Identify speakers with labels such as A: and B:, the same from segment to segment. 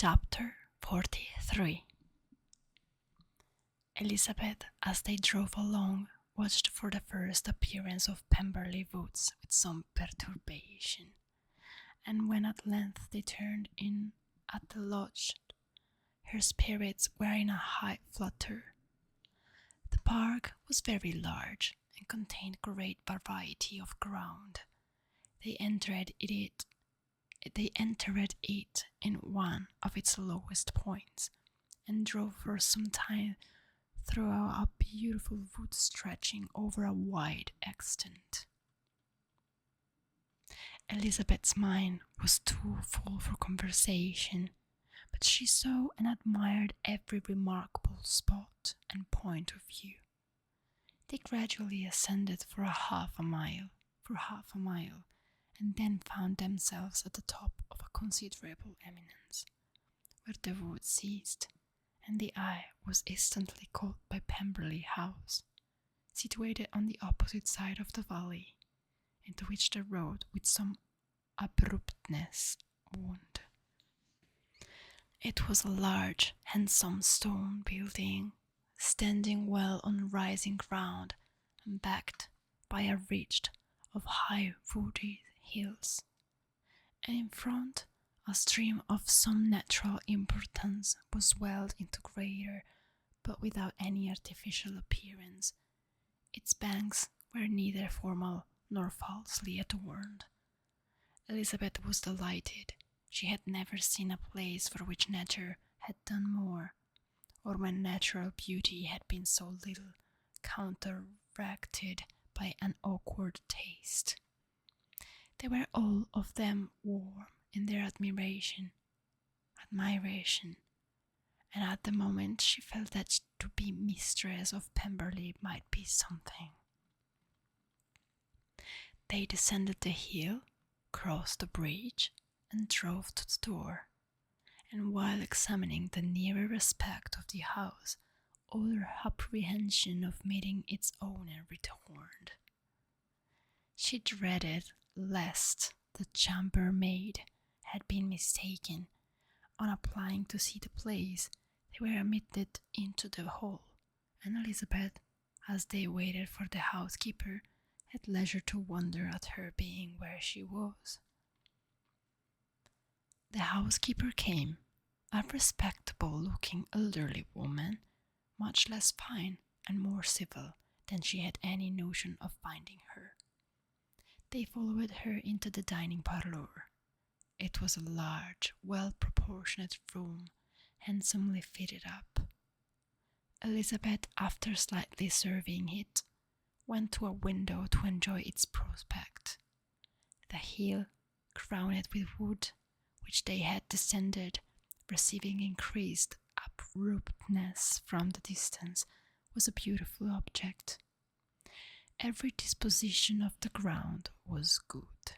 A: Chapter 43. Elizabeth, as they drove along, watched for the first appearance of Pemberley woods with some perturbation, and when at length they turned in at the lodge, her spirits were in a high flutter. The park was very large and contained great variety of ground. They entered it in one of its lowest points, and drove for some time through a beautiful wood stretching over a wide extent. Elizabeth's mind was too full for conversation, but she saw and admired every remarkable spot and point of view. They gradually ascended for half a mile, and then found themselves at the top of a considerable eminence, where the wood ceased, and the eye was instantly caught by Pemberley House, situated on the opposite side of the valley, into which the road with some abruptness wound. It was a large, handsome stone building, standing well on rising ground and backed by a ridge of high wooded hills, and in front a stream of some natural importance was welled into greater, but without any artificial appearance. Its banks were neither formal nor falsely adorned. Elizabeth was delighted. She had never seen a place for which nature had done more, or when natural beauty had been so little counteracted by an awkward taste. They were all of them warm in their admiration, and at the moment she felt that to be mistress of Pemberley might be something. They descended the hill, crossed the bridge, and drove to the door, and while examining the nearer aspect of the house, all her apprehension of meeting its owner returned. She dreaded lest the chambermaid had been mistaken. On applying to see the place, they were admitted into the hall, and Elizabeth, as they waited for the housekeeper, had leisure to wonder at her being where she was. The housekeeper came, a respectable-looking elderly woman, much less fine and more civil than she had any notion of finding her. They followed her into the dining parlour. It was a large, well-proportioned room, handsomely fitted up. Elizabeth, after slightly surveying it, went to a window to enjoy its prospect. The hill, crowned with wood, which they had descended, receiving increased abruptness from the distance, was a beautiful object. Every disposition of the ground was good,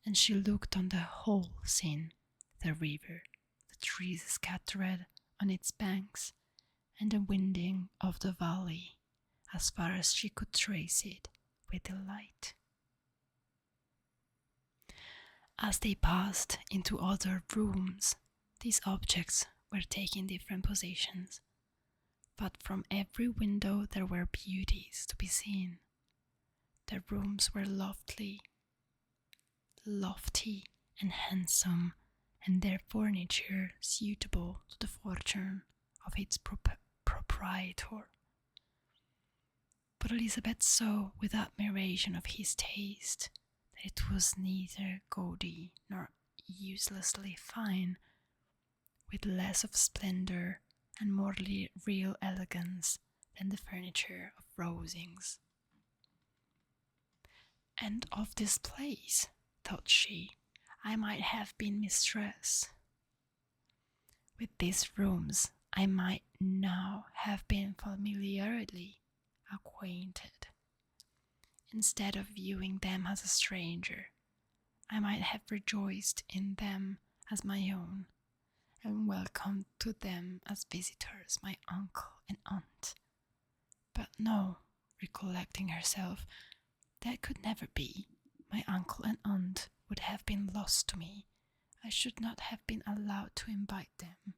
A: and she looked on the whole scene, the river, the trees scattered on its banks, and the winding of the valley, as far as she could trace it, with delight. As they passed into other rooms, these objects were taking different positions, but from every window there were beauties to be seen. The rooms were lofty and handsome, and their furniture suitable to the fortune of its proprietor. But Elizabeth saw with admiration of his taste that it was neither gaudy nor uselessly fine, with less of splendour and more real elegance than the furniture of Rosings. And of this place, thought she, I might have been mistress. With these rooms I might now have been familiarly acquainted. Instead of viewing them as a stranger, I might have rejoiced in them as my own, and welcomed to them as visitors my uncle and aunt. But no, recollecting herself, that could never be. My uncle and aunt would have been lost to me, I should not have been allowed to invite them.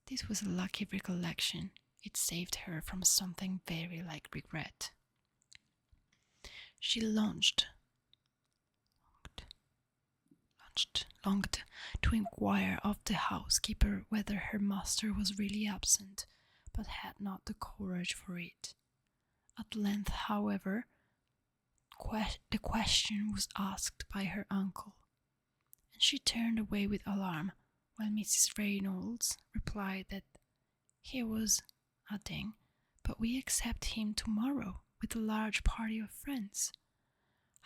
A: This was a lucky recollection. It saved her from something very like regret. She longed to inquire of the housekeeper whether her master was really absent, but had not the courage for it. At length, however, the question was asked by her uncle, and she turned away with alarm, while Mrs. Reynolds replied that he was, adding, "But we accept him tomorrow with a large party of friends."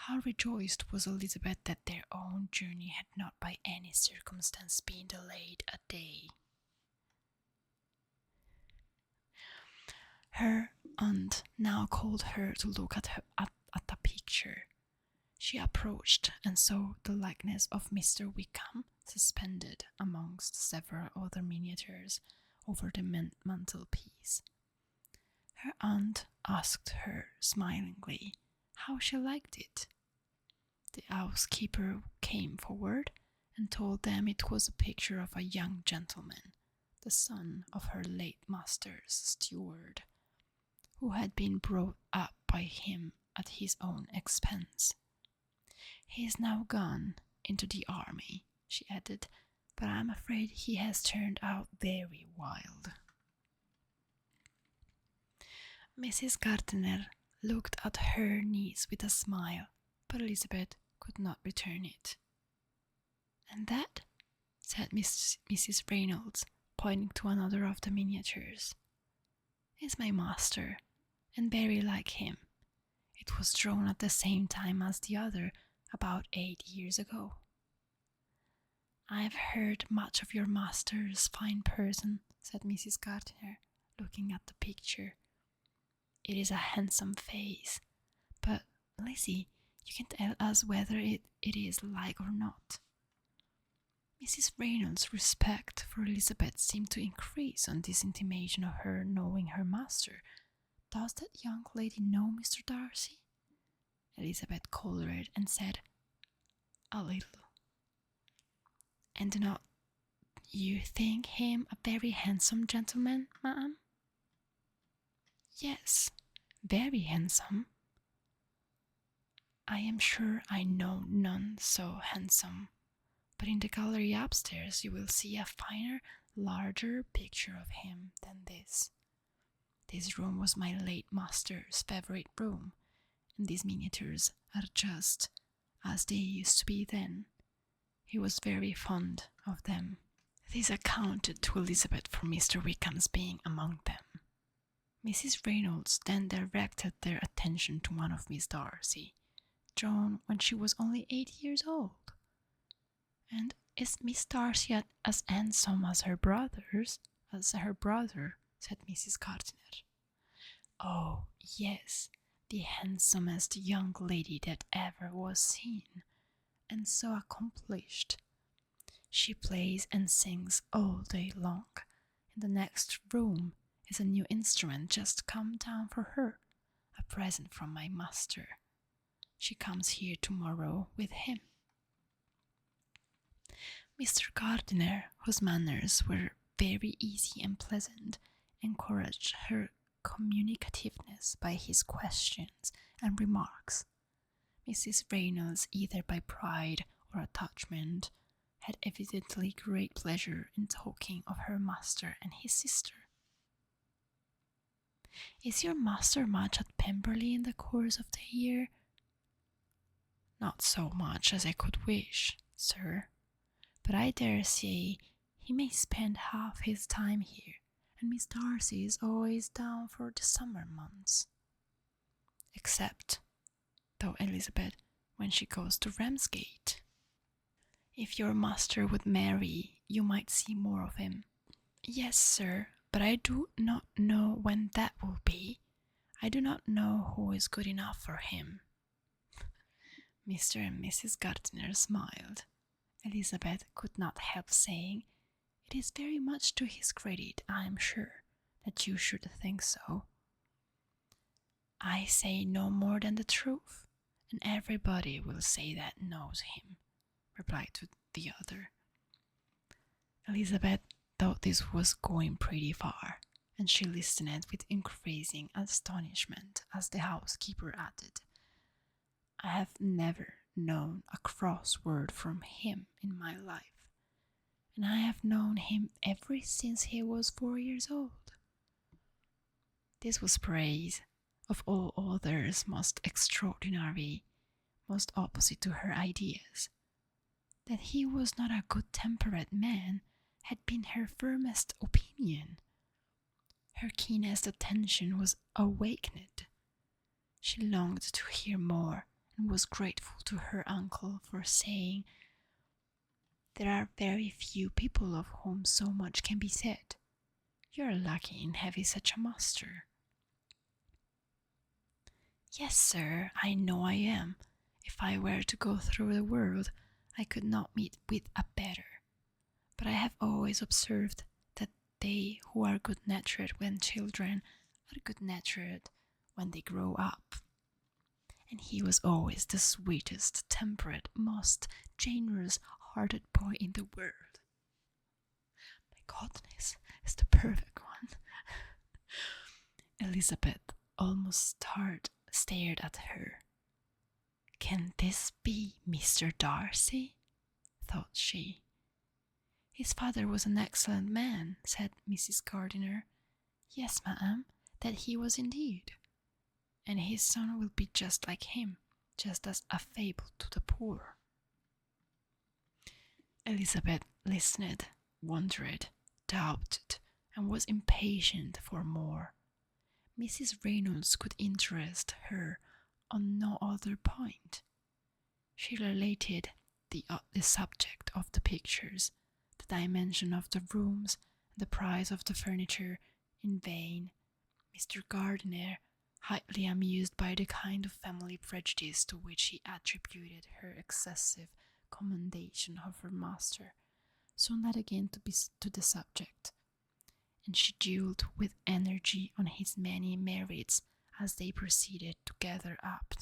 A: How rejoiced was Elizabeth that their own journey had not by any circumstance been delayed a day. Her aunt now called her to look at the picture. She approached and saw the likeness of Mr. Wickham suspended amongst several other miniatures over the mantelpiece. Her aunt asked her smilingly how she liked it. The housekeeper came forward and told them it was a picture of a young gentleman, the son of her late master's steward, who had been brought up by him at his own expense. "He is now gone into the army," she added, "but I am afraid he has turned out very wild." Mrs. Gardiner looked at her niece with a smile, but Elizabeth could not return it. "And that," said Mrs. Reynolds, pointing to another of the miniatures, "is my master, and very like him. It was drawn at the same time as the other, about 8 years ago." "I have heard much of your master's fine person," said Mrs. Gardiner, looking at the picture. "It is a handsome face, but, Lizzie, you can tell us whether it is like or not." Mrs. Reynolds' respect for Elizabeth seemed to increase on this intimation of her knowing her master. "Does that young lady know Mr. Darcy?" Elizabeth coloured and said, "A little." "And do not you think him a very handsome gentleman, ma'am?" "Yes, very handsome. I am sure I know none so handsome, but in the gallery upstairs you will see a finer, larger picture of him than this. This room was my late master's favourite room, and these miniatures are just as they used to be then. He was very fond of them." This accounted to Elizabeth for Mr. Wickham's being among them. Mrs. Reynolds then directed their attention to one of Miss Darcy, drawn when she was only 8 years old. "And is Miss Darcy as handsome as her brother?" said Mrs. Gardiner. "Oh, yes, the handsomest young lady that ever was seen, and so accomplished. She plays and sings all day long. In the next room is a new instrument just come down for her, a present from my master. She comes here tomorrow with him." Mr. Gardiner, whose manners were very easy and pleasant, encouraged her communicativeness by his questions and remarks. Mrs. Reynolds, either by pride or attachment, had evidently great pleasure in talking of her master and his sister. "Is your master much at Pemberley in the course of the year?" "Not so much as I could wish, sir, but I dare say he may spend half his time here, and Miss Darcy is always down for the summer months." "Except," thought Elizabeth, "when she goes to Ramsgate." "If your master would marry, you might see more of him." "Yes, sir, but I do not know when that will be. I do not know who is good enough for him." Mr. and Mrs. Gardiner smiled. Elizabeth could not help saying, "It is very much to his credit, I am sure, that you should think so." "I say no more than the truth, and everybody will say that knows him," replied the other. Elizabeth thought this was going pretty far, and she listened with increasing astonishment as the housekeeper added, "I have never known a cross word from him in my life, and I have known him ever since he was 4 years old." This was praise, of all others most extraordinary, most opposite to her ideas. That he was not a good-tempered man had been her firmest opinion. Her keenest attention was awakened. She longed to hear more, and was grateful to her uncle for saying, "There are very few people of whom so much can be said. You are lucky in having such a master." "Yes, sir, I know I am. If I were to go through the world, I could not meet with a better. But I have always observed that they who are good-natured when children are good-natured when they grow up. And he was always the sweetest, temperate, most generous-hearted boy in the world. My goodness, is the perfect one." Elizabeth almost stared at her. "Can this be Mr. Darcy?" thought she. "His father was an excellent man," said Mrs. Gardiner. "Yes, ma'am, that he was indeed. And his son will be just like him, just as affable to the poor." Elizabeth listened, wondered, doubted, and was impatient for more. Mrs. Reynolds could interest her on no other point. She related the subject of the pictures, the dimension of the rooms, and the price of the furniture in vain. Mr. Gardiner, highly amused by the kind of family prejudice to which he attributed her excessive commendation of her master, soon led again to the subject, and she dwelt with energy on his many merits as they proceeded together up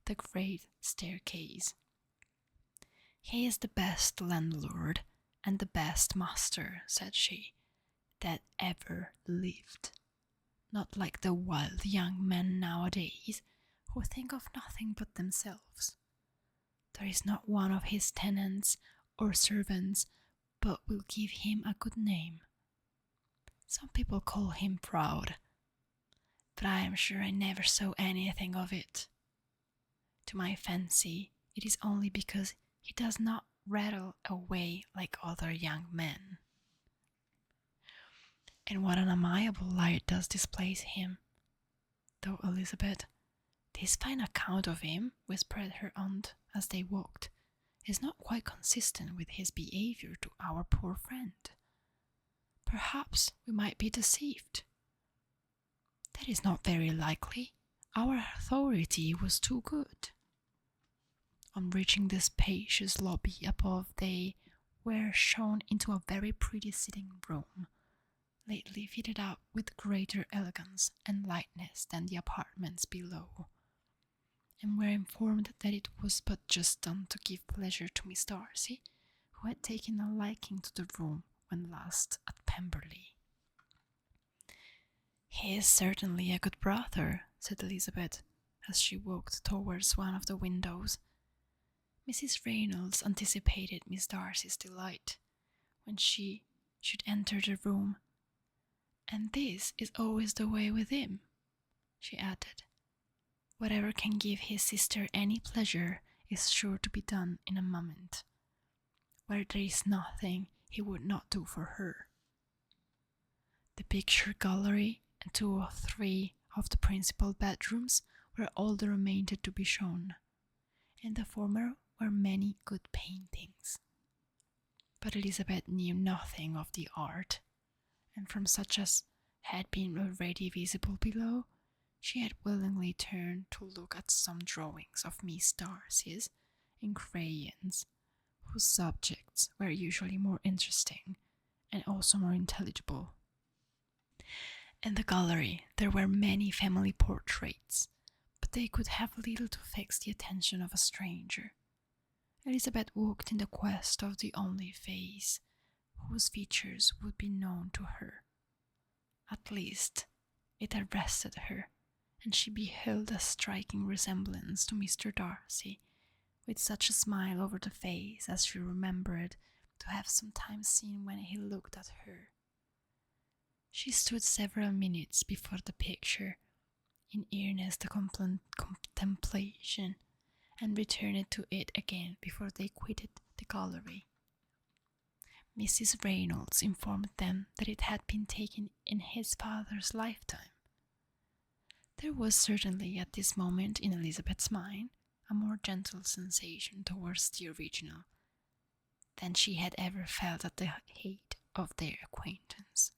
A: the great staircase. "He is the best landlord and the best master," said she, "that ever lived. Not like the wild young men nowadays, who think of nothing but themselves. There is not one of his tenants or servants but will give him a good name. Some people call him proud, but I am sure I never saw anything of it. To my fancy, it is only because he does not rattle away like other young men. And what an amiable light does displace him, thought Elizabeth. This fine account of him, whispered her aunt as they walked, is not quite consistent with his behaviour to our poor friend. Perhaps we might be deceived. That is not very likely. Our authority was too good." On reaching the spacious lobby above, they were shown into a very pretty sitting room, lately fitted up with greater elegance and lightness than the apartments below, and were informed that it was but just done to give pleasure to Miss Darcy, who had taken a liking to the room when last at Pemberley. "He is certainly a good brother," said Elizabeth, as she walked towards one of the windows. Mrs. Reynolds anticipated Miss Darcy's delight when she should enter the room. "And this is always the way with him," she added. "Whatever can give his sister any pleasure is sure to be done in a moment. Where there is nothing he would not do for her." The picture gallery and 2 or 3 of the principal bedrooms were all that remained to be shown. In the former were many good paintings. But Elizabeth knew nothing of the art, and from such as had been already visible below, she had willingly turned to look at some drawings of Miss Darcy's in crayons, whose subjects were usually more interesting and also more intelligible. In the gallery there were many family portraits, but they could have little to fix the attention of a stranger, Elizabeth walked in the quest of the only face whose features would be known to her. At least, it arrested her, and she beheld a striking resemblance to Mr. Darcy, with such a smile over the face as she remembered to have sometimes seen when he looked at her. She stood several minutes before the picture, in earnest contemplation, and returned to it again before they quitted the gallery. Mrs. Reynolds informed them that it had been taken in his father's lifetime. There was certainly at this moment in Elizabeth's mind a more gentle sensation towards the original than she had ever felt at the height of their acquaintance.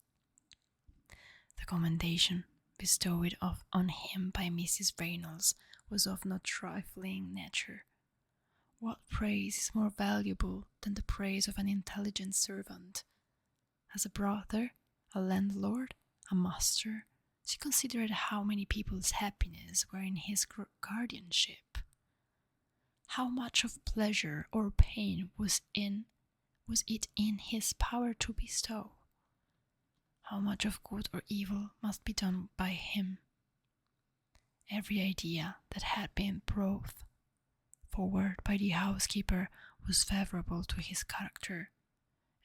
A: The commendation bestowed on him by Mrs. Reynolds was of no trifling nature. What praise is more valuable than the praise of an intelligent servant? As a brother, a landlord, a master, she considered how many people's happiness were in his guardianship. How much of pleasure or pain was it in his power to bestow? How much of good or evil must be done by him? Every idea that had been brought forward by the housekeeper was favourable to his character,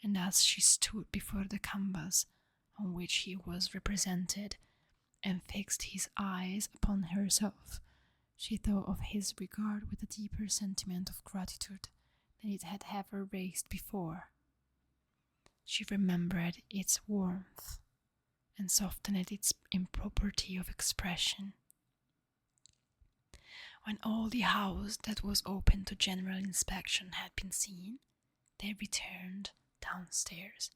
A: and as she stood before the canvas on which he was represented, and fixed his eyes upon herself, she thought of his regard with a deeper sentiment of gratitude than it had ever raised before. She remembered its warmth, and softened its impropriety of expression. When all the house that was open to general inspection had been seen, they returned downstairs,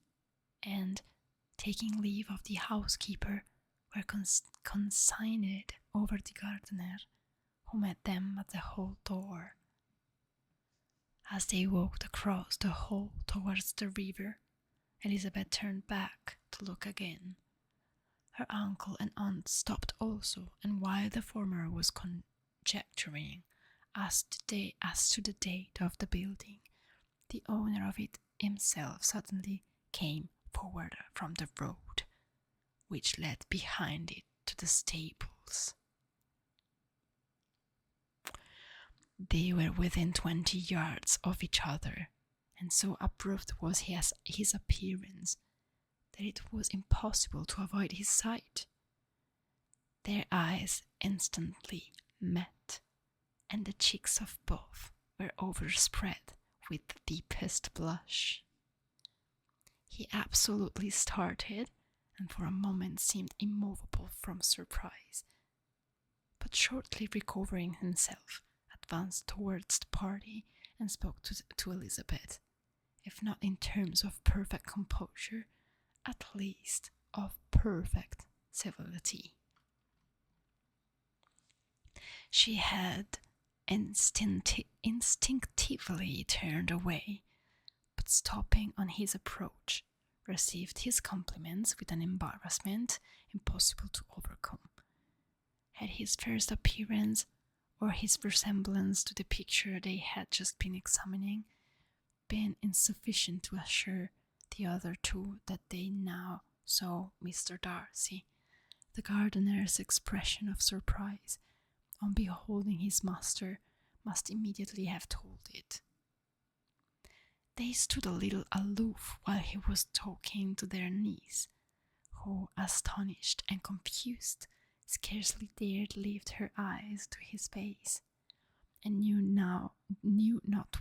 A: and, taking leave of the housekeeper, were consigned over the gardener, who met them at the hall door. As they walked across the hall towards the river, Elizabeth turned back to look again. Her uncle and aunt stopped also, and while the former was conjecturing as to the date of the building, the owner of it himself suddenly came forward from the road, which led behind it to the stables. They were within 20 yards of each other, and so abrupt was his appearance that it was impossible to avoid his sight. Their eyes instantly met, and the cheeks of both were overspread with the deepest blush. He absolutely started, and for a moment seemed immovable from surprise, but shortly recovering himself, advanced towards the party and spoke to Elizabeth, if not in terms of perfect composure, at least of perfect civility. She had instinctively turned away, but stopping on his approach, received his compliments with an embarrassment impossible to overcome. Had his first appearance, or his resemblance to the picture they had just been examining, been insufficient to assure the other two that they now saw Mr. Darcy, the gardener's expression of surprise on beholding his master must immediately have told it. They stood a little aloof while he was talking to their niece, who, astonished and confused, scarcely dared lift her eyes to his face, and knew not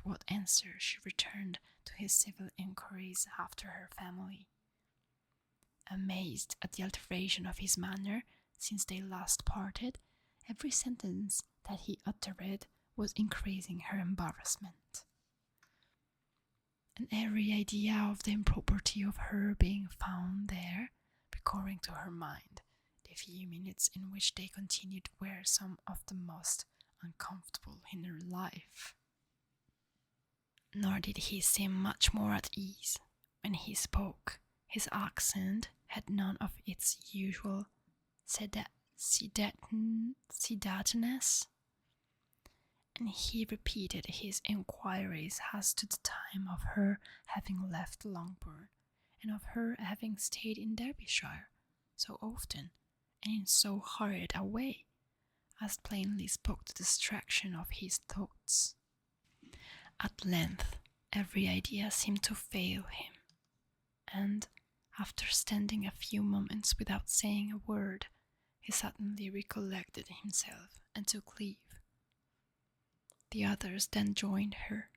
A: what answer she returned to his civil inquiries after her family. Amazed at the alteration of his manner since they last parted, every sentence that he uttered was increasing her embarrassment, and every idea of the impropriety of her being found there recurring to her mind. The few minutes in which they continued were some of the most uncomfortable in her life. Nor did he seem much more at ease when he spoke. His accent had none of its usual sedateness, and he repeated his inquiries as to the time of her having left Longbourn, and of her having stayed in Derbyshire so often and in so hurried a way, as plainly spoke the distraction of his thoughts. At length every idea seemed to fail him, and, after standing a few moments without saying a word, he suddenly recollected himself and took leave. The others then joined her,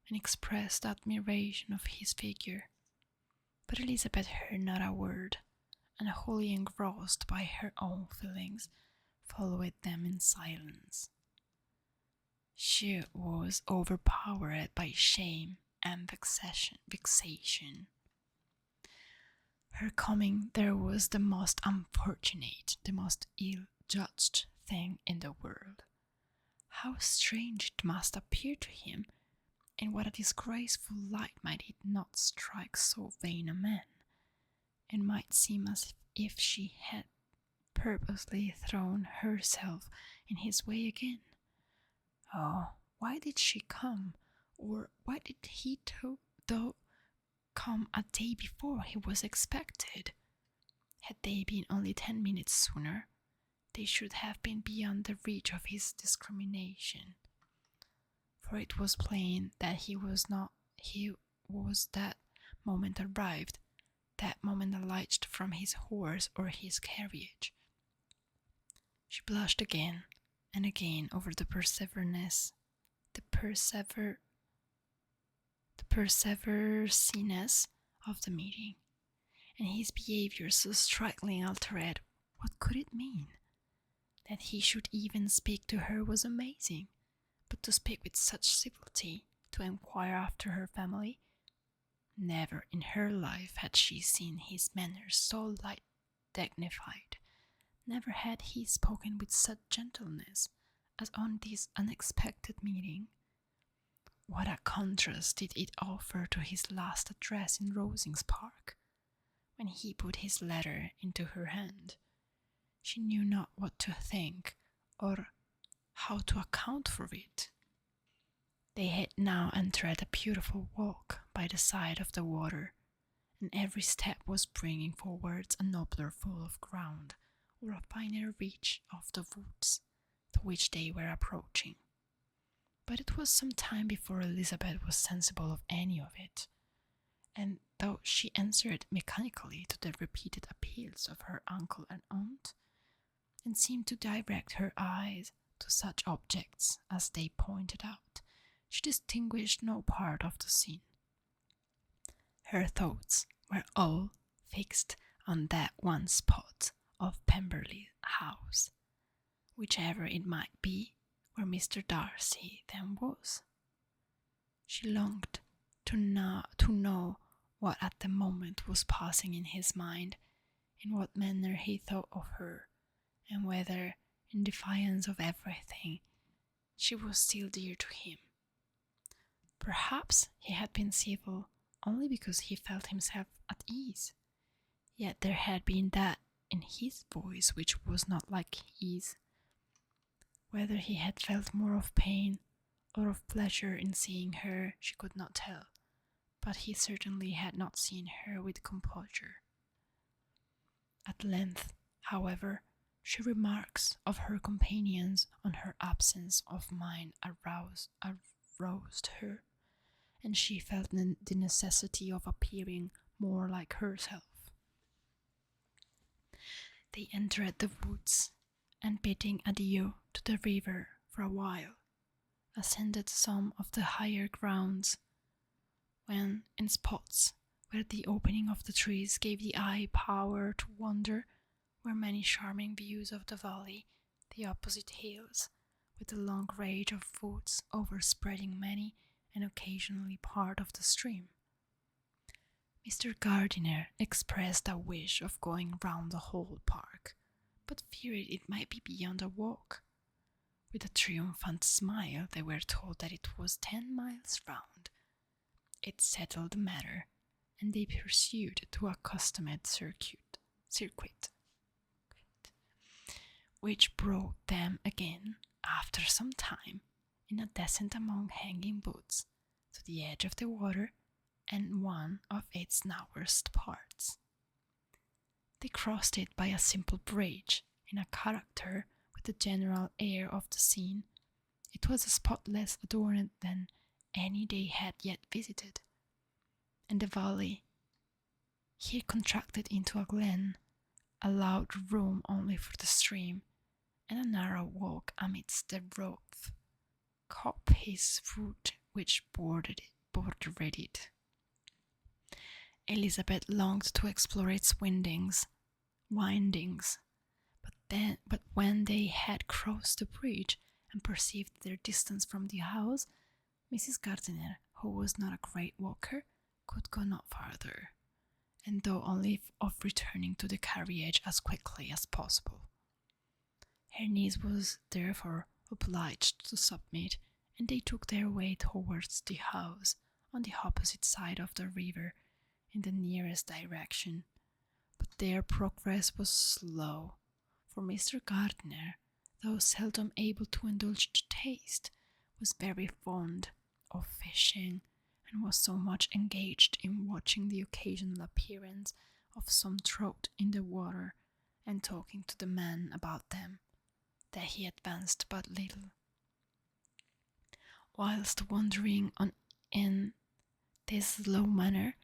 A: and expressed admiration of his figure, but Elizabeth heard not a word, and wholly engrossed by her own feelings, followed them in silence. She was overpowered by shame and vexation. Her coming there was the most unfortunate, the most ill-judged thing in the world. How strange it must appear to him, in what a disgraceful light might it not strike so vain a man! It might seem as if she had purposely thrown herself in his way again. Oh, why did she come, or why did he though come a day before he was expected? Had they been only 10 minutes sooner, they should have been beyond the reach of his discrimination, for it was plain that he was that moment arrived, that moment alighted from his horse or his carriage. She blushed again and again over the perverseness of the meeting, and his behavior so strikingly altered. What could it mean? That he should even speak to her was amazing, but to speak with such civility, to inquire after her family, never in her life had she seen his manners so dignified. Never had he spoken with such gentleness as on this unexpected meeting. What a contrast did it offer to his last address in Rosings Park, when he put his letter into her hand. She knew not what to think, or how to account for it. They had now entered a beautiful walk by the side of the water, and every step was bringing forwards a nobler fall of ground, or a finer reach of the woods to which they were approaching. But it was some time before Elizabeth was sensible of any of it, and though she answered mechanically to the repeated appeals of her uncle and aunt, and seemed to direct her eyes to such objects as they pointed out, she distinguished no part of the scene. Her thoughts were all fixed on that one spot of Pemberley House, whichever it might be, where Mr. Darcy then was. She longed to know what at the moment was passing in his mind, in what manner he thought of her, and whether, in defiance of everything, she was still dear to him. Perhaps he had been civil only because he felt himself at ease, yet there had been that in his voice which was not like his. Whether he had felt more of pain or of pleasure in seeing her, she could not tell, but he certainly had not seen her with composure. At length, however, she remarks of her companions on her absence of mind aroused her, and she felt the necessity of appearing more like herself. They entered the woods, and bidding adieu to the river for a while, ascended some of the higher grounds, when, in spots where the opening of the trees gave the eye power to wander, were many charming views of the valley, the opposite hills, with the long range of woods overspreading many and occasionally part of the stream. Mr. Gardiner expressed a wish of going round the whole park, but feared it might be beyond a walk. With a triumphant smile, they were told that it was 10 miles round. It settled the matter, and they pursued to a accustomed circuit, which brought them again, after some time, in a descent among hanging boats, to the edge of the water and one of its narrowest parts. They crossed it by a simple bridge, in a character with the general air of the scene. It was a spot less adorned than any they had yet visited, and the valley here contracted into a glen, allowed room only for the stream, and a narrow walk amidst the rough coppice wood which bordered it. Elizabeth longed to explore its windings, but when they had crossed the bridge and perceived their distance from the house, Mrs. Gardiner, who was not a great walker, could go no farther, and thought only of returning to the carriage as quickly as possible. Her niece was therefore obliged to submit, and they took their way towards the house on the opposite side of the river in the nearest direction, but their progress was slow, for Mr. Gardiner, though seldom able to indulge the taste, was very fond of fishing, and was so much engaged in watching the occasional appearance of some trout in the water and talking to the men about them, that he advanced but little. Whilst wandering on in this slow manner,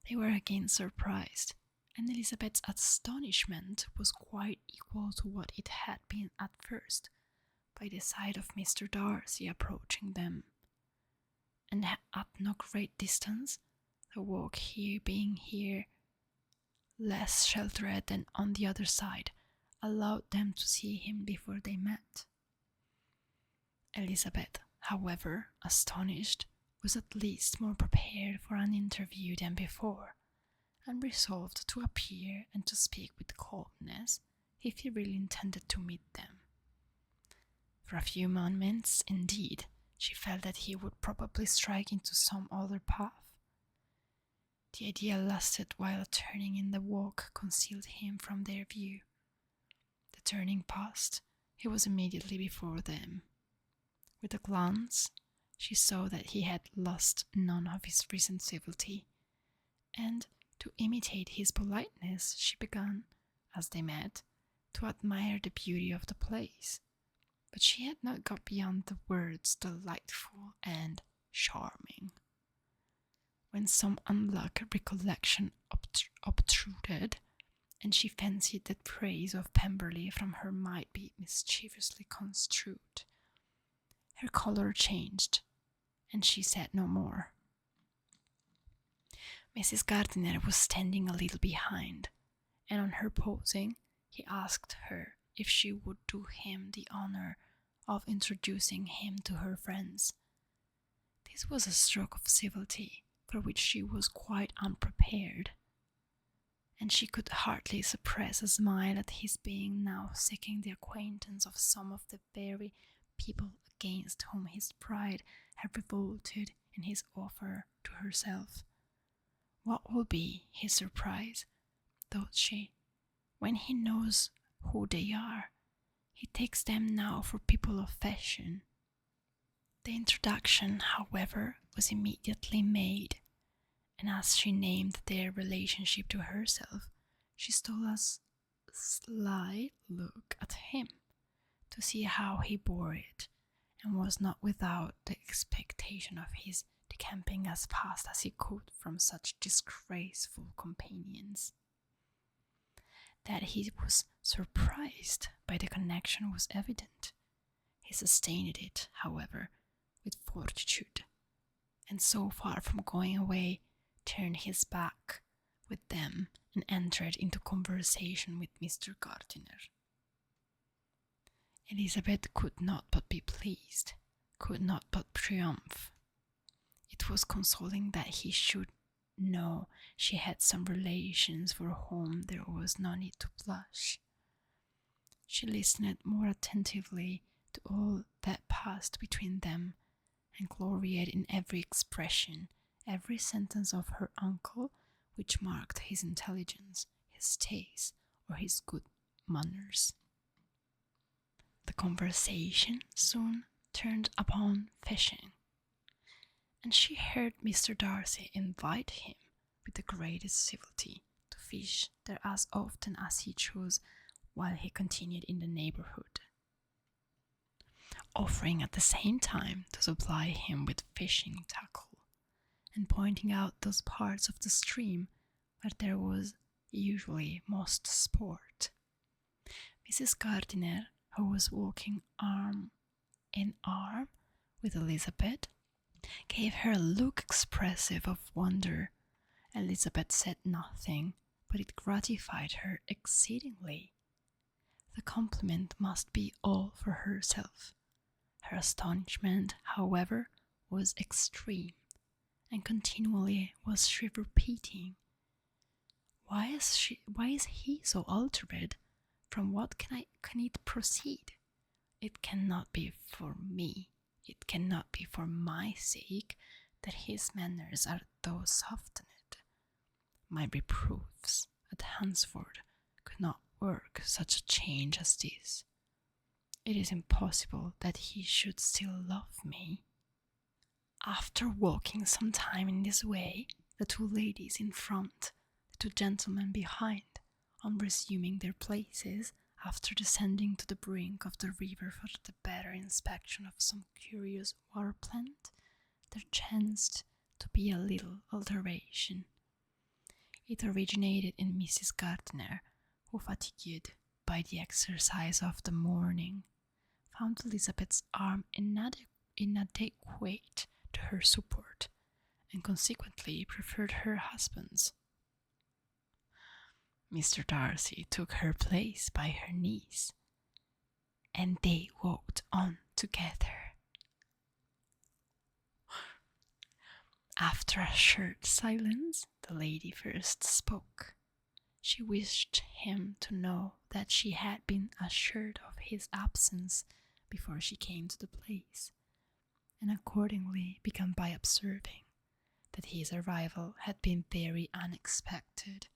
A: they were again surprised, and Elizabeth's astonishment was quite equal to what it had been at first, by the sight of Mr. Darcy approaching them, and at no great distance, the walk being here less sheltered than on the other side, allowed them to see him before they met. Elizabeth, however, astonished, was at least more prepared for an interview than before, and resolved to appear and to speak with calmness if he really intended to meet them. For a few moments, indeed, she felt that he would probably strike into some other path. The idea lasted while a turning in the walk concealed him from their view. The turning past, he was immediately before them. With a glance, she saw that he had lost none of his recent civility, and to imitate his politeness, she began, as they met, to admire the beauty of the place, but she had not got beyond the words delightful and charming, when some unlucky recollection obtruded, and she fancied that praise of Pemberley from her might be mischievously construed. Her colour changed, and she said no more. Mrs. Gardiner was standing a little behind, and on her pausing, he asked her if she would do him the honour of introducing him to her friends. This was a stroke of civility for which she was quite unprepared, and she could hardly suppress a smile at his being now seeking the acquaintance of some of the very people against whom his pride had revolted in his offer to herself. What will be his surprise, thought she, when he knows who they are? He takes them now for people of fashion. The introduction, however, was immediately made, and as she named their relationship to herself, she stole a sly look at him to see how he bore it, and was not without the expectation of his decamping as fast as he could from such disgraceful companions. That he was surprised by the connection was evident. He sustained it, however, with fortitude, and so far from going away, turned his back with them and entered into conversation with Mr. Gardiner. Elizabeth could not but be pleased, could not but triumph. It was consoling that he should know she had some relations for whom there was no need to blush. She listened more attentively to all that passed between them, and gloried in every expression, every sentence of her uncle which marked his intelligence, his taste, or his good manners. The conversation soon turned upon fishing, and she heard Mr. Darcy invite him with the greatest civility to fish there as often as he chose while he continued in the neighbourhood, offering at the same time to supply him with fishing tackle, and pointing out those parts of the stream where there was usually most sport. Mrs. Gardiner, who was walking arm in arm with Elizabeth, gave her a look expressive of wonder. Elizabeth said nothing, but it gratified her exceedingly. The compliment must be all for herself. Her astonishment, however, was extreme, and continually was she repeating, Why is he so altered? From what can it proceed? It cannot be for me, it cannot be for my sake that his manners are thus softened. My reproofs at Hansford could not work such a change as this. It is impossible that he should still love me. After walking some time in this way, the two ladies in front, the two gentlemen behind, on resuming their places, after descending to the brink of the river for the better inspection of some curious water plant, there chanced to be a little alteration. It originated in Mrs. Gardiner, who, fatigued by the exercise of the morning, found Elizabeth's arm inadequate to her support, and consequently preferred her husband's. Mr. Darcy took her place by her knees, and they walked on together. After a short silence, the lady first spoke. She wished him to know that she had been assured of his absence before she came to the place, and accordingly began by observing that his arrival had been very unexpected.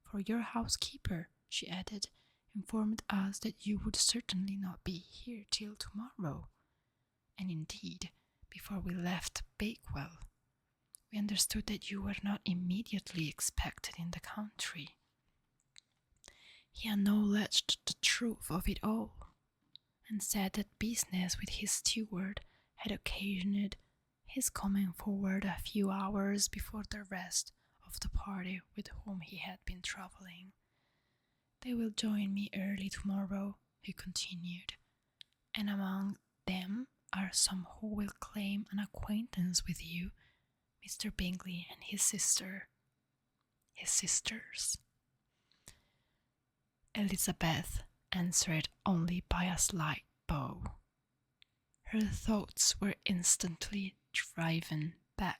A: For your housekeeper, she added, informed us that you would certainly not be here till tomorrow, and indeed, before we left Bakewell, we understood that you were not immediately expected in the country. He acknowledged the truth of it all, and said that business with his steward had occasioned his coming forward a few hours before the rest of the party with whom he had been travelling. They will join me early tomorrow, he continued, and among them are some who will claim an acquaintance with you, Mr. Bingley and his sisters. Elizabeth answered only by a slight bow. Her thoughts were instantly driven back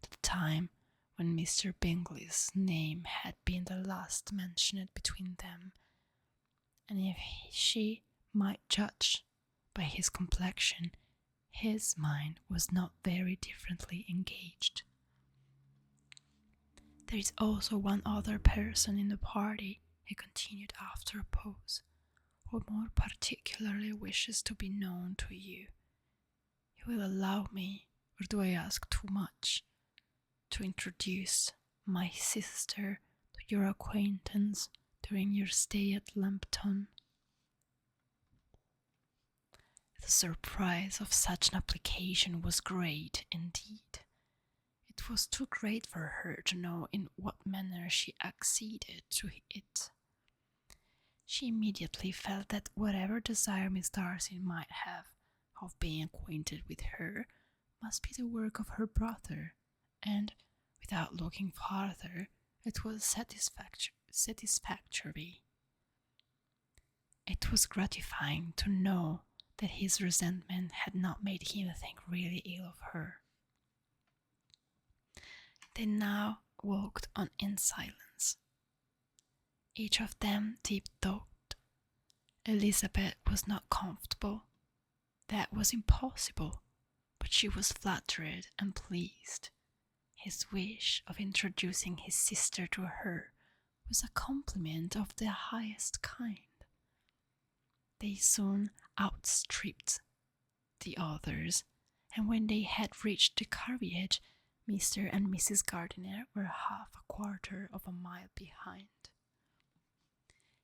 A: to the time when Mr. Bingley's name had been the last mentioned between them, and if she might judge by his complexion, his mind was not very differently engaged. There is also one other person in the party, he continued after a pause, who more particularly wishes to be known to you. You will allow me, or do I ask too much, to introduce my sister to your acquaintance during your stay at Lambton? The surprise of such an application was great indeed. It was too great for her to know in what manner she acceded to it. She immediately felt that whatever desire Miss Darcy might have of being acquainted with her must be the work of her brother, and, without looking farther, it was satisfactory. It was gratifying to know that his resentment had not made him think really ill of her. They now walked on in silence. Each of them deep thought. Elizabeth was not comfortable. That was impossible, but she was flattered and pleased. His wish of introducing his sister to her was a compliment of the highest kind. They soon outstripped the others, and when they had reached the carriage, Mr. and Mrs. Gardiner were half a quarter of a mile behind.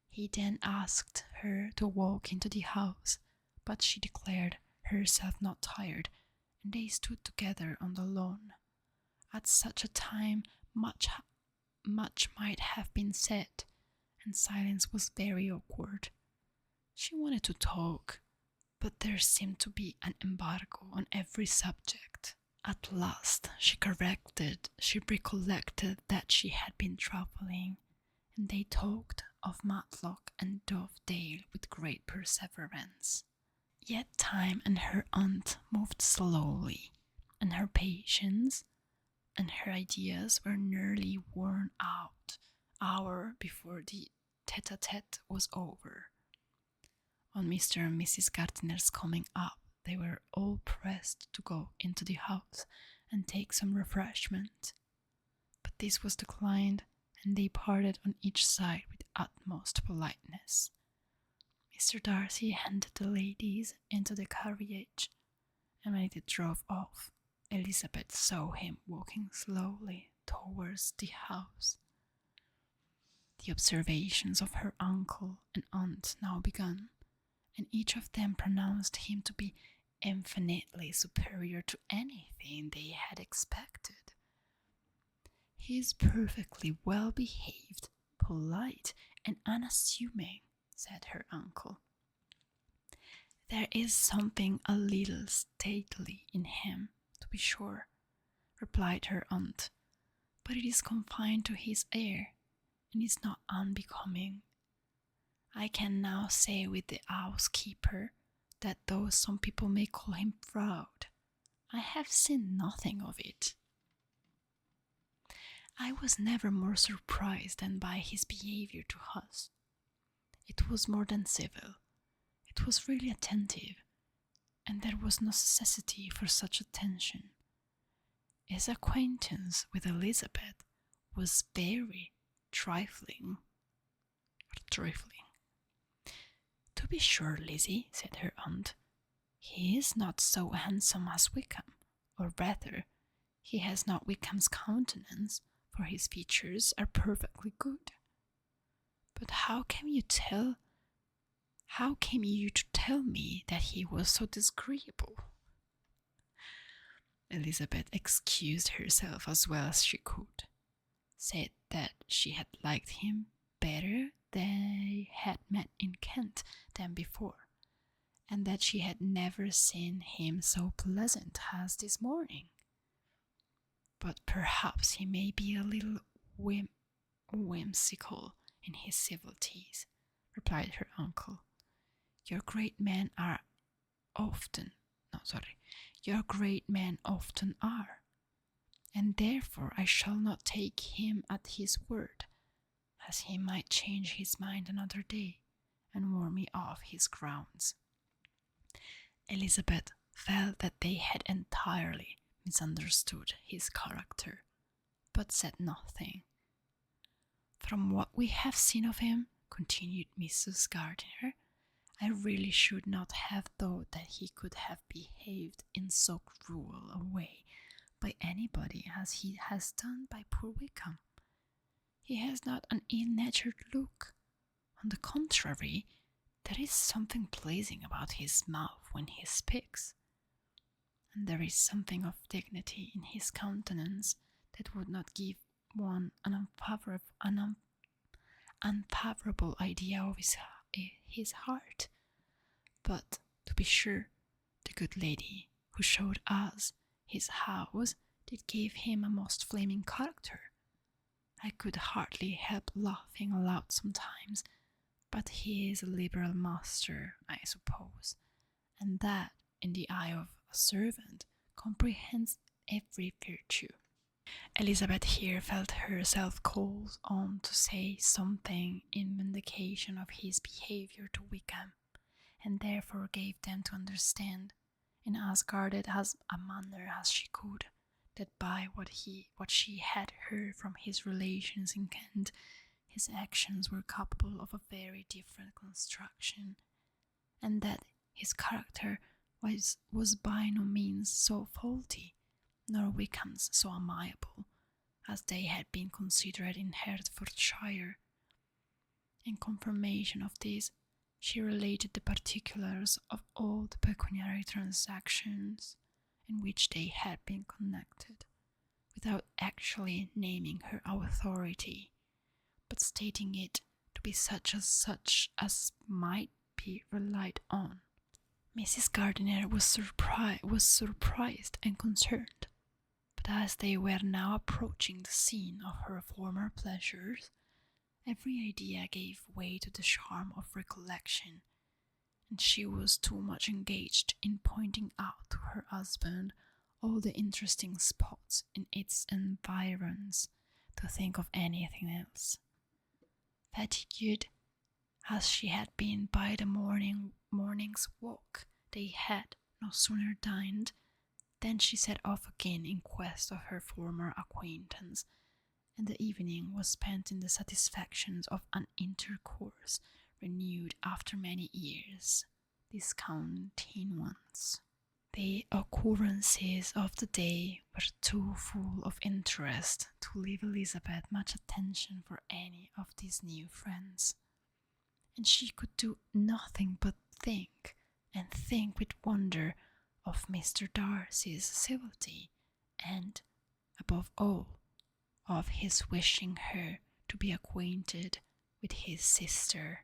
A: He then asked her to walk into the house, but she declared herself not tired, and they stood together on the lawn. At such a time, much might have been said, and silence was very awkward. She wanted to talk, but there seemed to be an embargo on every subject. At last she recollected that she had been travelling, and they talked of Matlock and Dovedale with great perseverance. Yet time and her aunt moved slowly, and her patience and her ideas were nearly worn out hour before the tete-a-tete was over. On Mr. and Mrs. Gardiner's coming up, they were all pressed to go into the house and take some refreshment. But this was declined, and they parted on each side with utmost politeness. Mr. Darcy handed the ladies into the carriage, and when it drove off, Elizabeth saw him walking slowly towards the house. The observations of her uncle and aunt now began, and each of them pronounced him to be infinitely superior to anything they had expected. He is perfectly well behaved, polite, and unassuming, said her uncle. There is something a little stately in him, to be sure, replied her aunt, but it is confined to his air, and is not unbecoming. I can now say with the housekeeper that though some people may call him proud, I have seen nothing of it. I was never more surprised than by his behaviour to us. It was more than civil. It was really attentive, and there was no necessity for such attention. His acquaintance with Elizabeth was very trifling. To be sure, Lizzie, said her aunt, he is not so handsome as Wickham, or rather, he has not Wickham's countenance, for his features are perfectly good. But how came you to tell me that he was so disagreeable? Elizabeth excused herself as well as she could, said that she had liked him better they had met in Kent than before, and that she had never seen him so pleasant as this morning. But perhaps he may be a little whimsical in his civilities, replied her uncle. Your great men often are, and therefore I shall not take him at his word, as he might change his mind another day and warn me off his grounds. Elizabeth felt that they had entirely misunderstood his character, but said nothing. From what we have seen of him, continued Mrs. Gardiner, I really should not have thought that he could have behaved in so cruel a way by anybody as he has done by poor Wickham. He has not an ill-natured look. On the contrary, there is something pleasing about his mouth when he speaks, and there is something of dignity in his countenance that would not give one an unfavorable idea of his heart. But, to be sure, the good lady who showed us his house did give him a most flaming character. I could hardly help laughing aloud sometimes, but he is a liberal master, I suppose, and that, in the eye of a servant, comprehends every virtue. Elizabeth here felt herself called on to say something in vindication of his behaviour to Wickham, and therefore gave them to understand, in as guarded as a manner as she could, that by what she had heard from his relations in Kent, his actions were capable of a very different construction, and that his character was by no means so faulty, nor Wickham's so amiable, as they had been considered in Hertfordshire. In confirmation of this, she related the particulars of all the pecuniary transactions in which they had been connected, without actually naming her authority, but stating it to be such as might be relied on. Mrs. Gardiner was surprised and concerned, but as they were now approaching the scene of her former pleasures, every idea gave way to the charm of recollection, and she was too much engaged in pointing out to her husband all the interesting spots in its environs to think of anything else. Fatigued as she had been by the morning's walk, they had no sooner dined than she set off again in quest of her former acquaintance, and the evening was spent in the satisfactions of an intercourse renewed after many years, discontinued ones. The occurrences of the day were too full of interest to leave Elizabeth much attention for any of these new friends, and she could do nothing but think with wonder of Mr. Darcy's civility, and, above all, of his wishing her to be acquainted with his sister.